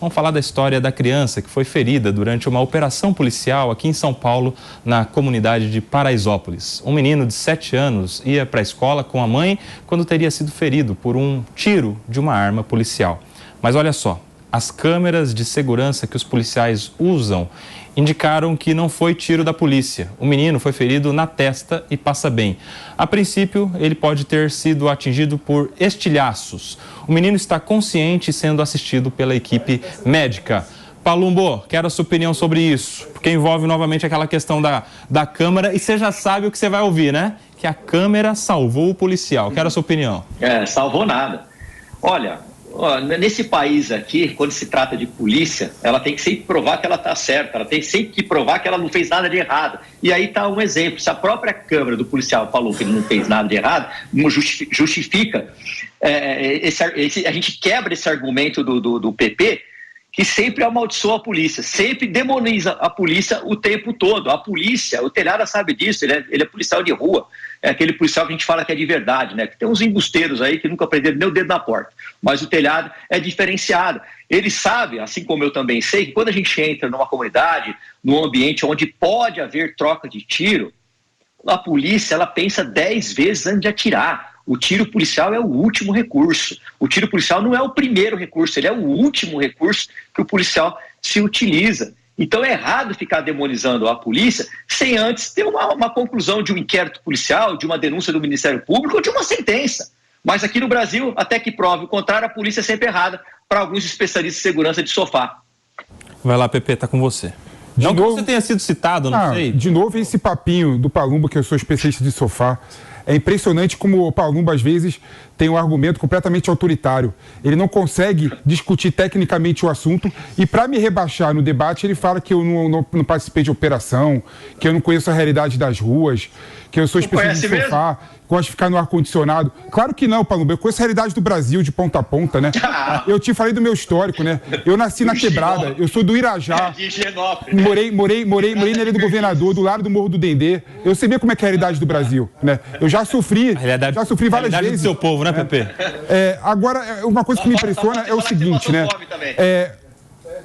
Vamos falar da história da criança que foi ferida durante uma operação policial aqui em São Paulo, na comunidade de Paraisópolis. Um menino de 7 anos ia para a escola com a mãe quando teria sido ferido por um tiro de uma arma policial. Mas olha só, as câmeras de segurança que os policiais usam indicaram que não foi tiro da polícia. O menino foi ferido na testa e passa bem. A princípio, ele pode ter sido atingido por estilhaços. O menino está consciente e sendo assistido pela equipe médica. Palumbo, quero a sua opinião sobre isso, porque envolve novamente aquela questão da câmera, e você já sabe o que você vai ouvir, né? Que a câmera salvou o policial. Quero a sua opinião. Salvou nada. Olha, nesse país aqui, quando se trata de polícia, ela tem que sempre provar que ela está certa, ela tem sempre que provar que ela não fez nada de errado. E aí está um exemplo: se a própria câmera do policial falou que ele não fez nada de errado, justifica, a gente quebra esse argumento do PP, que sempre amaldiçoa a polícia, sempre demoniza a polícia o tempo todo. A polícia, o Telhada sabe disso, ele é policial de rua, é aquele policial que a gente fala que é de verdade, né? Que tem uns embusteiros aí que nunca prenderam nem o dedo na porta, mas o Telhada é diferenciado. Ele sabe, assim como eu também sei, que quando a gente entra numa comunidade, num ambiente onde pode haver troca de tiro, a polícia, ela pensa 10 vezes antes de atirar. O tiro policial é o último recurso. O tiro policial não é o primeiro recurso, ele é o último recurso que o policial se utiliza. Então é errado ficar demonizando a polícia sem antes ter uma conclusão de um inquérito policial, de uma denúncia do Ministério Público ou de uma sentença. Mas aqui no Brasil, até que prove o contrário, a polícia é sempre errada para alguns especialistas de segurança de sofá. Vai lá, Pepe, tá com você. Não que você tenha sido citado, não sei. De novo esse papinho do Palumbo, que eu sou especialista de sofá. É impressionante como o Palumbo, às vezes, tem um argumento completamente autoritário. Ele não consegue discutir tecnicamente o assunto e, para me rebaixar no debate, ele fala que eu não participei de operação, que eu não conheço a realidade das ruas, que eu sou especialista de sofá, gosto de ficar no ar-condicionado. Claro que não, Palumbo. Eu conheço a realidade do Brasil de ponta a ponta, né? Eu te falei do meu histórico, né? Eu nasci na Quebrada, eu sou do Irajá. Morei na Ilha do Governador, do lado do Morro do Dendê. Eu sei bem como é que é a realidade do Brasil, né? Eu já sofri várias vezes. Do seu povo, né, Pepe? Agora, uma coisa que me impressiona é o seguinte, né?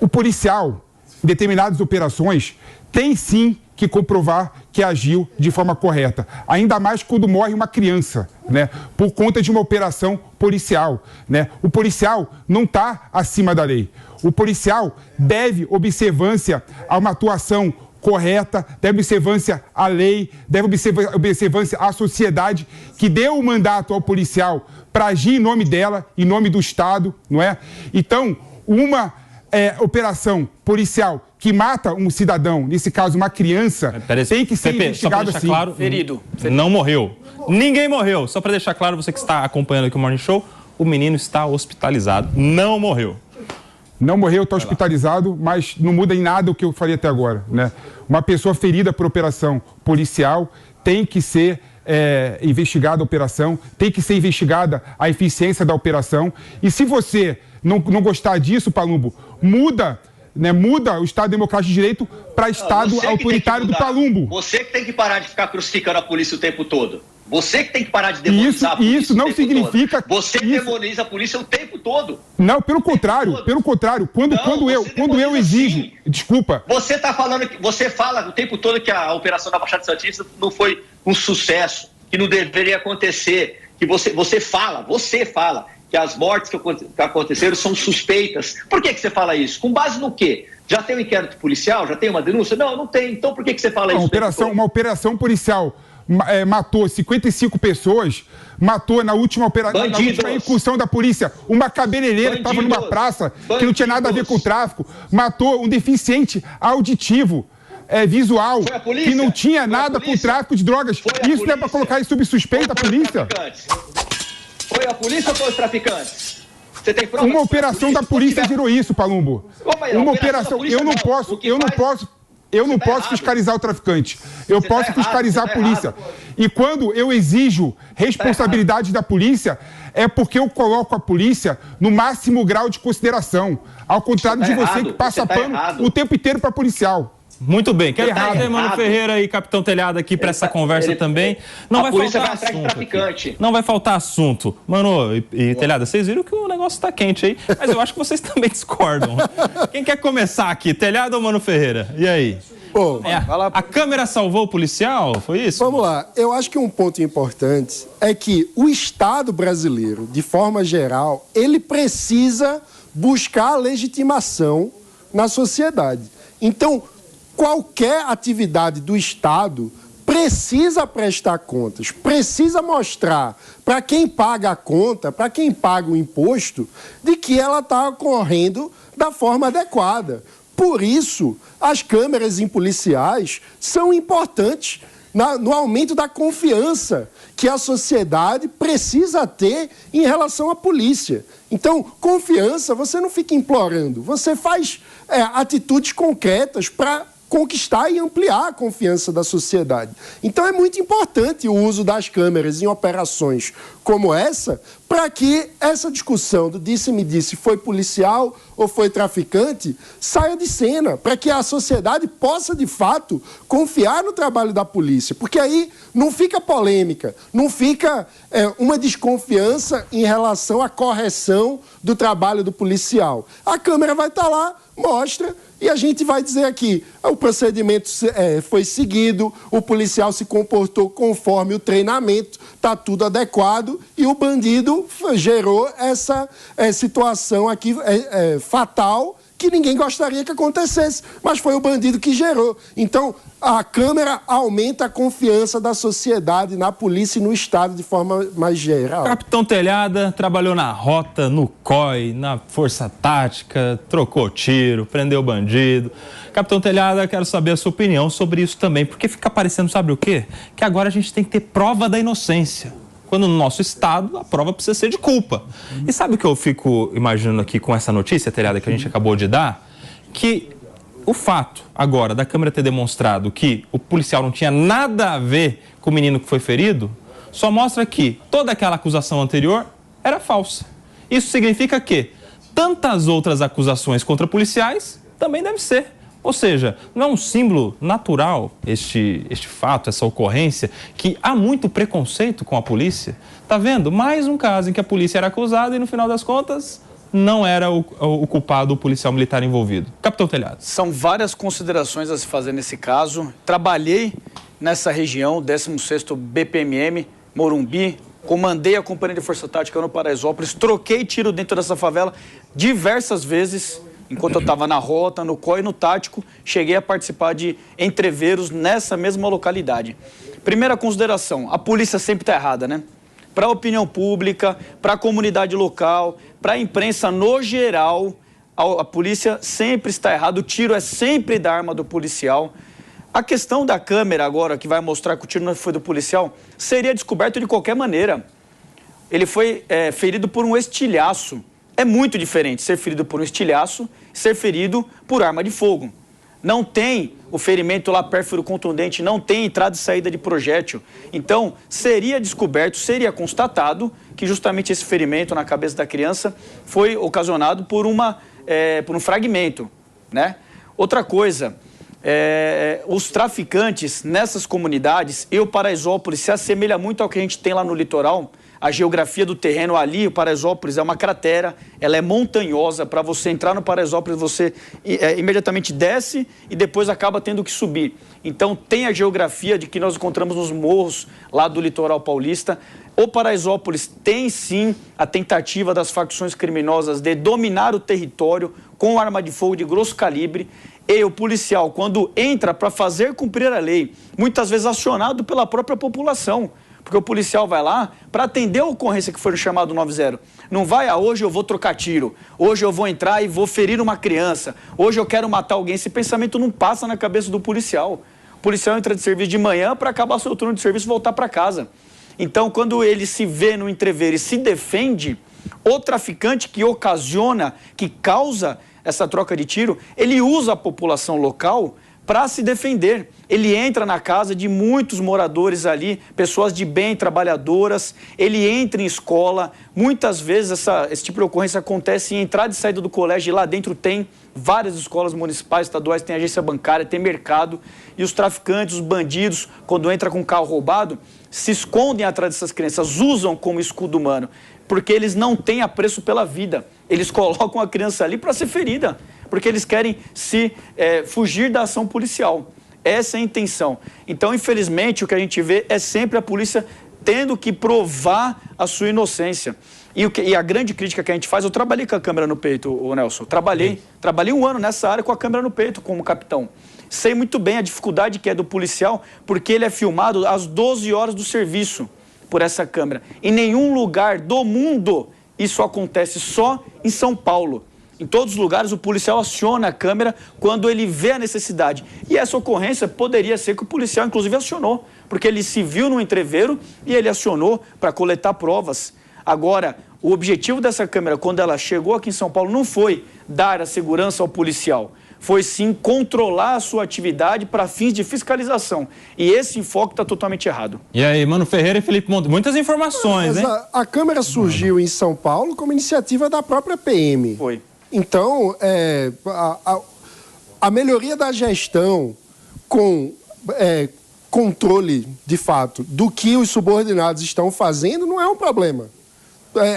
O policial, em determinadas operações, tem sim que comprovar que agiu de forma correta. Ainda mais quando morre uma criança, né? Por conta de uma operação policial, né? O policial não está acima da lei. O policial deve observância a uma atuação correta, deve observância à lei, deve observância à sociedade que deu o mandato ao policial para agir em nome dela, em nome do Estado, não é? Então, uma operação policial que mata um cidadão, nesse caso uma criança, tem que ser investigado assim. Claro, ferido. Não morreu. Ninguém morreu. Só para deixar claro, você que está acompanhando aqui o Morning Show, o menino está hospitalizado. Não morreu. Não morreu, está hospitalizado, mas não muda em nada o que eu falei até agora, né? Uma pessoa ferida por operação policial tem que ser investigada a operação, tem que ser investigada a eficiência da operação. E se você não gostar disso, Palumbo, muda o Estado Democrático de Direito para Estado autoritário do Palumbo. Você que tem que parar de ficar crucificando a polícia o tempo todo. Você que tem que parar de demonizar a polícia. Isso não significa... Você demoniza a polícia o tempo todo. Não, pelo contrário. Quando eu exijo... Sim. Desculpa. Você está falando... Você fala o tempo todo que a operação da Baixada Santista não foi um sucesso, que não deveria acontecer, que você fala que as mortes que aconteceram são suspeitas. Por que você fala isso? Com base no quê? Já tem um inquérito policial? Já tem uma denúncia? Não tem. Então por que você fala isso? Uma operação policial matou 55 pessoas, matou na última incursão da polícia uma cabeleireira que estava numa praça que não tinha nada a ver com o tráfico, matou um deficiente auditivo, visual, que não tinha nada com o tráfico de drogas. Isso não é para colocar em suspeita a polícia? Foi a polícia ou foi os traficantes? Você tem prova? Uma operação da polícia gerou isso, Palumbo. Uma operação. Eu não posso fiscalizar o traficante. Eu posso fiscalizar a polícia. E quando eu exijo responsabilidade da polícia, é porque eu coloco a polícia no máximo grau de consideração. Ao contrário de você que passa pano o tempo inteiro para policial. Muito bem. Quero trazer Mano Ferreira e Capitão Telhado aqui para essa conversa também. Não vai faltar assunto. Não vai faltar assunto. Mano e Telhado, vocês viram que o negócio está quente aí, mas eu acho que vocês também discordam. Quem quer começar aqui, Telhado ou Mano Ferreira? E aí? Bom, a câmera salvou o policial? Foi isso? Vamos lá. Eu acho que um ponto importante é que o Estado brasileiro, de forma geral, ele precisa buscar a legitimação na sociedade. Então, qualquer atividade do Estado precisa prestar contas, precisa mostrar para quem paga a conta, para quem paga o imposto, de que ela está ocorrendo da forma adequada. Por isso, as câmeras em policiais são importantes no aumento da confiança que a sociedade precisa ter em relação à polícia. Então, confiança, você não fica implorando, você faz atitudes concretas para conquistar e ampliar a confiança da sociedade. Então é muito importante o uso das câmeras em operações como essa, para que essa discussão do disse-me-disse foi policial ou foi traficante saia de cena, para que a sociedade possa, de fato, confiar no trabalho da polícia, porque aí não fica polêmica, não fica uma desconfiança em relação à correção do trabalho do policial. A câmera vai estar lá, mostra, e a gente vai dizer aqui, o procedimento foi seguido, o policial se comportou conforme o treinamento, está tudo adequado e o bandido gerou essa situação aqui fatal que ninguém gostaria que acontecesse, mas foi o bandido que gerou. Então, a câmera aumenta a confiança da sociedade na polícia e no Estado de forma mais geral. Capitão Telhada trabalhou na rota, no COI, na Força Tática, trocou tiro, prendeu bandido. Capitão Telhada, quero saber a sua opinião sobre isso também, porque fica parecendo, sabe o quê? Que agora a gente tem que ter prova da inocência. Quando no nosso Estado, a prova precisa ser de culpa. E sabe o que eu fico imaginando aqui com essa notícia, Telhada, que a gente acabou de dar? Que o fato, agora, da câmera ter demonstrado que o policial não tinha nada a ver com o menino que foi ferido, só mostra que toda aquela acusação anterior era falsa. Isso significa que tantas outras acusações contra policiais também devem ser. Ou seja, não é um símbolo natural este fato, essa ocorrência, que há muito preconceito com a polícia? Tá vendo? Mais um caso em que a polícia era acusada e, no final das contas, não era o culpado, o policial militar envolvido. Capitão Telhado. São várias considerações a se fazer nesse caso. Trabalhei nessa região, 16º BPMM, Morumbi, comandei a Companhia de Força Tática no Paraisópolis, troquei tiro dentro dessa favela diversas vezes. Enquanto eu estava na rota, no COI e no tático, cheguei a participar de entreveros nessa mesma localidade. Primeira consideração, a polícia sempre está errada, né? Para a opinião pública, para a comunidade local, para a imprensa no geral, a polícia sempre está errada, o tiro é sempre da arma do policial. A questão da câmera agora, que vai mostrar que o tiro não foi do policial, seria descoberto de qualquer maneira. Ele foi ferido por um estilhaço. É muito diferente ser ferido por um estilhaço e ser ferido por arma de fogo. Não tem o ferimento lá pérfuro contundente, não tem entrada e saída de projétil. Então, seria descoberto, seria constatado que justamente esse ferimento na cabeça da criança foi ocasionado por um fragmento, né? Outra coisa, os traficantes nessas comunidades, e o Paraisópolis se assemelha muito ao que a gente tem lá no litoral. A geografia do terreno ali, o Paraisópolis é uma cratera, ela é montanhosa. Para você entrar no Paraisópolis, você imediatamente desce e depois acaba tendo que subir. Então tem a geografia de que nós encontramos nos morros lá do litoral paulista. O Paraisópolis tem sim a tentativa das facções criminosas de dominar o território com arma de fogo de grosso calibre. E o policial, quando entra para fazer cumprir a lei, muitas vezes acionado pela própria população, porque o policial vai lá para atender a ocorrência que foi no chamado 90. Não vai, hoje eu vou trocar tiro, hoje eu vou entrar e vou ferir uma criança, hoje eu quero matar alguém. Esse pensamento não passa na cabeça do policial. O policial entra de serviço de manhã para acabar seu turno de serviço e voltar para casa. Então, quando ele se vê no entrever e se defende, o traficante que ocasiona, que causa essa troca de tiro, ele usa a população local para se defender. Ele entra na casa de muitos moradores ali, pessoas de bem, trabalhadoras, ele entra em escola, muitas vezes esse tipo de ocorrência acontece em entrada e saída do colégio, e lá dentro tem várias escolas municipais, estaduais, tem agência bancária, tem mercado, e os traficantes, os bandidos, quando entram com um carro roubado, se escondem atrás dessas crianças, usam como escudo humano, porque eles não têm apreço pela vida. Eles colocam a criança ali para ser ferida, porque eles querem fugir da ação policial. Essa é a intenção. Então, infelizmente, o que a gente vê é sempre a polícia tendo que provar a sua inocência. E a grande crítica que a gente faz, eu trabalhei com a câmera no peito, Nelson. Trabalhei 1 ano nessa área com a câmera no peito, como capitão. Sei muito bem a dificuldade que é do policial, porque ele é filmado às 12 horas do serviço por essa câmera. Em nenhum lugar do mundo isso acontece, só em São Paulo. Em todos os lugares o policial aciona a câmera quando ele vê a necessidade. E essa ocorrência poderia ser que o policial inclusive acionou, porque ele se viu no entreveiro e ele acionou para coletar provas. Agora, o objetivo dessa câmera, quando ela chegou aqui em São Paulo, não foi dar a segurança ao policial, foi sim controlar a sua atividade para fins de fiscalização. E esse enfoque está totalmente errado. E aí, Mano Ferreira e Felipe Monte, muitas informações, hein? A câmera surgiu em São Paulo como iniciativa da própria PM. Foi. Então, a melhoria da gestão com controle, de fato, do que os subordinados estão fazendo não é um problema.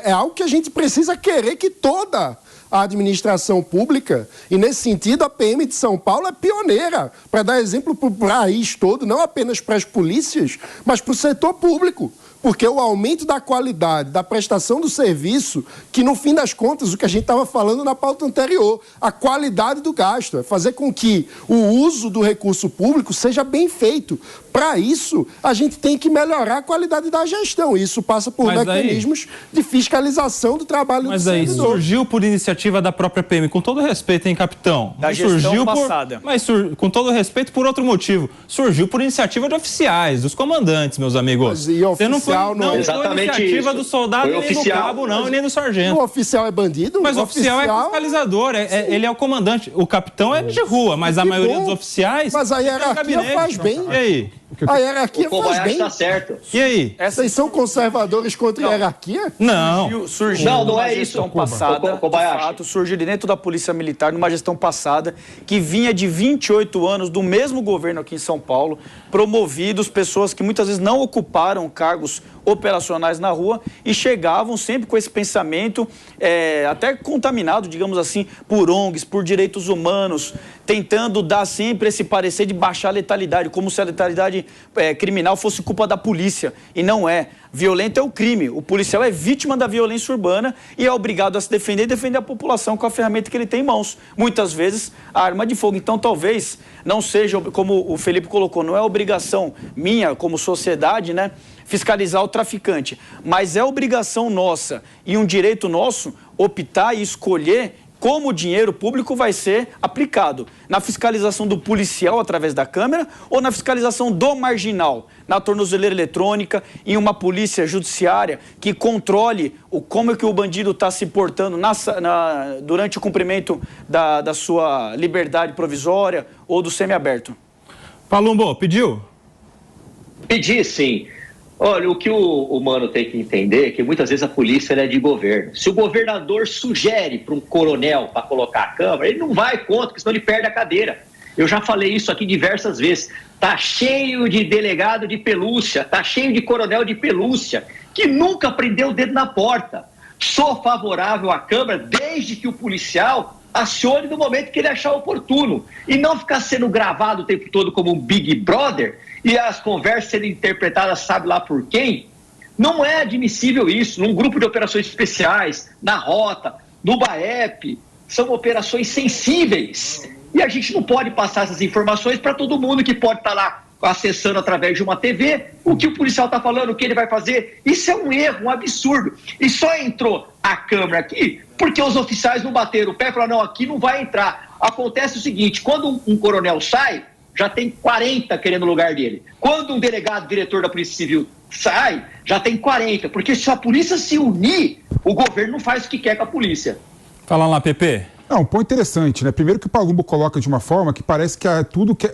É algo que a gente precisa querer que toda a administração pública, e nesse sentido a PM de São Paulo é pioneira, para dar exemplo para o país todo, não apenas para as polícias, mas para o setor público. Porque o aumento da qualidade, da prestação do serviço, que no fim das contas, o que a gente estava falando na pauta anterior, a qualidade do gasto, é fazer com que o uso do recurso público seja bem feito. Para isso, a gente tem que melhorar a qualidade da gestão. Isso passa por mecanismos de fiscalização do trabalho do servidor. Mas aí surgiu por iniciativa da própria PM, com todo respeito, hein, capitão? Da gestão passada. Mas com todo respeito, por outro motivo. Surgiu por iniciativa de oficiais, dos comandantes, meus amigos. E oficial não foi iniciativa do soldado, nem do cabo, não, e nem do sargento. O oficial é bandido? Mas o oficial é fiscalizador, ele é o comandante. O capitão é de rua, mas a maioria dos oficiais... Mas a hierarquia faz bem. E aí? A hierarquia faz bem. Está certo. E aí? Vocês são conservadores contra a hierarquia? Não. Surgiu não é gestão isso. Passada, de fato, surgiu de dentro da Polícia Militar, numa gestão passada, que vinha de 28 anos do mesmo governo aqui em São Paulo, promovidos, pessoas que muitas vezes não ocuparam cargos operacionais na rua e chegavam sempre com esse pensamento até contaminado, digamos assim, por ONGs, por direitos humanos, tentando dar sempre esse parecer de baixar a letalidade, como se a letalidade criminal fosse culpa da polícia, e não é. Violento é o crime, o policial é vítima da violência urbana e é obrigado a se defender e defender a população com a ferramenta que ele tem em mãos, muitas vezes a arma de fogo. Então talvez não seja, como o Felipe colocou, não é obrigação minha como sociedade, né, fiscalizar o traficante, mas é obrigação nossa e um direito nosso optar e escolher como o dinheiro público vai ser aplicado, na fiscalização do policial através da câmera ou na fiscalização do marginal, na tornozeleira eletrônica, em uma polícia judiciária que controle como é que o bandido está se portando durante o cumprimento da sua liberdade provisória ou do semiaberto. Palumbo, pediu? Pedi, sim. Olha, o que o Mano tem que entender é que muitas vezes a polícia é de governo. Se o governador sugere para um coronel para colocar a câmera, ele não vai contra, porque senão ele perde a cadeira. Eu já falei isso aqui diversas vezes. Tá cheio de delegado de pelúcia, tá cheio de coronel de pelúcia, que nunca prendeu o dedo na porta. Sou favorável à câmera desde que o policial acione no momento que ele achar oportuno. E não ficar sendo gravado o tempo todo como um Big Brother e as conversas serem interpretadas sabe lá por quem. Não é admissível isso. Num grupo de operações especiais, na rota, no BAEP, são operações sensíveis. E a gente não pode passar essas informações para todo mundo que pode estar lá acessando através de uma TV o que o policial está falando, o que ele vai fazer. Isso é um erro, um absurdo. E só entrou a câmera aqui porque os oficiais não bateram o pé e falaram, não, aqui não vai entrar. Acontece o seguinte, quando um coronel sai, já tem 40 querendo o lugar dele. Quando um delegado, diretor da Polícia Civil sai, já tem 40. Porque se a polícia se unir, o governo não faz o que quer com a polícia. Fala lá, Pepe. Não, um ponto interessante, né? Primeiro que o Palumbo coloca de uma forma que parece que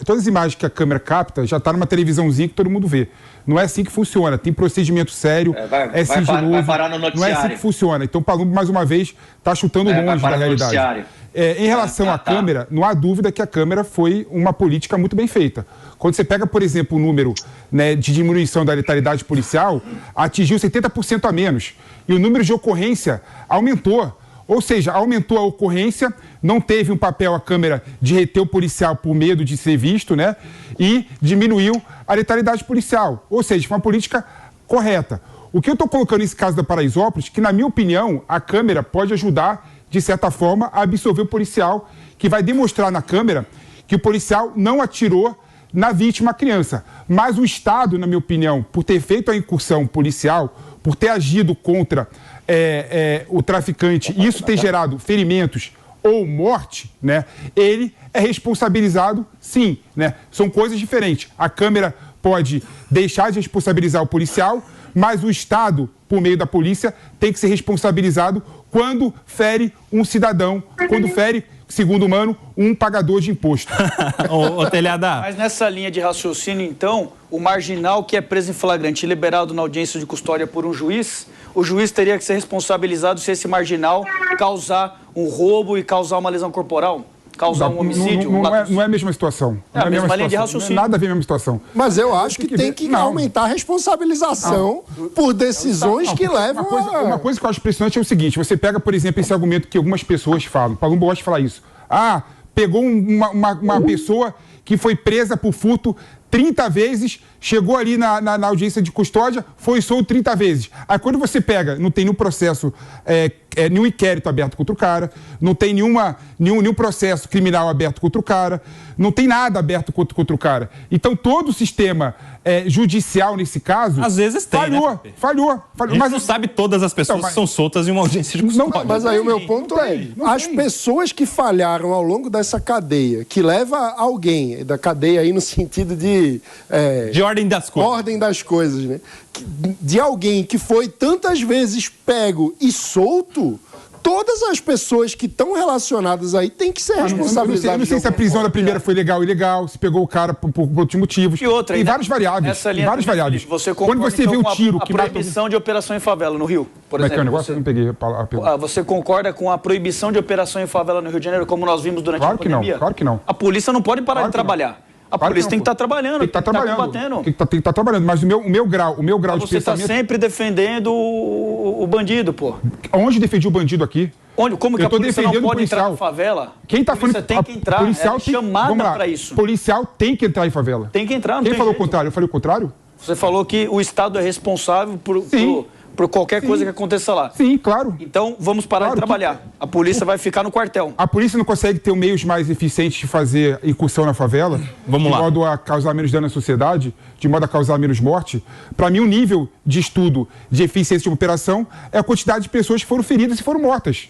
todas as imagens que a câmera capta já está numa televisãozinha que todo mundo vê. Não é assim que funciona. Tem procedimento sério, é sigiloso. Vai parar no noticiário. Não é assim que funciona. Então o Palumbo, mais uma vez, está chutando longe da realidade. Em relação à câmera, não há dúvida que a câmera foi uma política muito bem feita. Quando você pega, por exemplo, o número, né, de diminuição da letalidade policial, atingiu 70% a menos. E o número de ocorrência aumentou. Ou seja, aumentou a ocorrência, não teve um papel a câmera de reter o policial por medo de ser visto, né? E diminuiu a letalidade policial. Ou seja, foi uma política correta. O que eu estou colocando nesse caso da Paraisópolis, que na minha opinião, a câmera pode ajudar, de certa forma, a absorver o policial, que vai demonstrar na câmera que o policial não atirou na vítima, a criança. Mas o Estado, na minha opinião, por ter feito a incursão policial, por ter agido contra o traficante e isso ter gerado ferimentos ou morte, né, ele é responsabilizado, sim, né? São coisas diferentes. A câmera pode deixar de responsabilizar o policial, mas o Estado, por meio da polícia, tem que ser responsabilizado quando fere um cidadão, quando fere, segundo o Mano, um pagador de imposto. Ô, Telhada. Mas nessa linha de raciocínio, então, o marginal que é preso em flagrante e liberado na audiência de custódia por um juiz, o juiz teria que ser responsabilizado se esse marginal causar um roubo e causar uma lesão corporal? Causar um homicídio? Não é a mesma situação. É a mesma linha de raciocínio. Nada a ver a mesma situação. Mas eu acho que tem que aumentar a responsabilização por decisões que levam Uma coisa que eu acho impressionante é o seguinte, você pega, por exemplo, esse argumento que algumas pessoas falam, o Palumbo gosta de falar isso. Ah, pegou uma pessoa que foi presa por furto 30 vezes, chegou ali na audiência de custódia, foi solto 30 vezes. Aí quando você pega, não tem nenhum processo, nenhum inquérito aberto contra o cara, não tem nenhum processo criminal aberto contra o cara, não tem nada aberto contra o cara. Então todo o sistema judicial nesse caso... Às vezes tem, falhou. Mas não sabe todas as pessoas que são soltas em uma audiência de custódia. Mas aí o meu ponto as pessoas que falharam ao longo dessa cadeia, que leva alguém da cadeia aí no sentido de ordem das coisas. Ordem das coisas, né? De alguém que foi tantas vezes pego e solto, todas as pessoas que estão relacionadas aí têm que ser responsabilizadas. Eu não sei se a prisão da primeira foi legal ou ilegal, se pegou o cara por outros motivos. E outra, tem várias variáveis. Você quando você vê o tiro que mata... A proibição de operação em favela no Rio, por exemplo. É o negócio? Eu não peguei a pergunta. Você concorda com a proibição de operação em favela no Rio de Janeiro, como nós vimos durante a pandemia? Claro que não. A polícia não pode parar de trabalhar. A polícia tem que estar trabalhando, tem que estar combatendo. Tem que estar trabalhando, mas o meu grau de pensamento... Você está sempre defendendo o bandido, pô. Onde defendi o bandido aqui? Como que a polícia não pode entrar na favela? Quem tá falando? Você tem que entrar, é chamada para isso. Policial tem que entrar em favela. Tem que entrar, não Quem falou o contrário? Eu falei o contrário? Você falou que o Estado é responsável por qualquer coisa que aconteça lá. Sim, claro. Então, vamos parar de trabalhar. A polícia vai ficar no quartel. A polícia não consegue ter meios mais eficientes de fazer incursão na favela? Vamos lá. De modo a causar menos dano à sociedade? De modo a causar menos morte? Para mim, o nível de estudo de eficiência de operação é a quantidade de pessoas que foram feridas e foram mortas.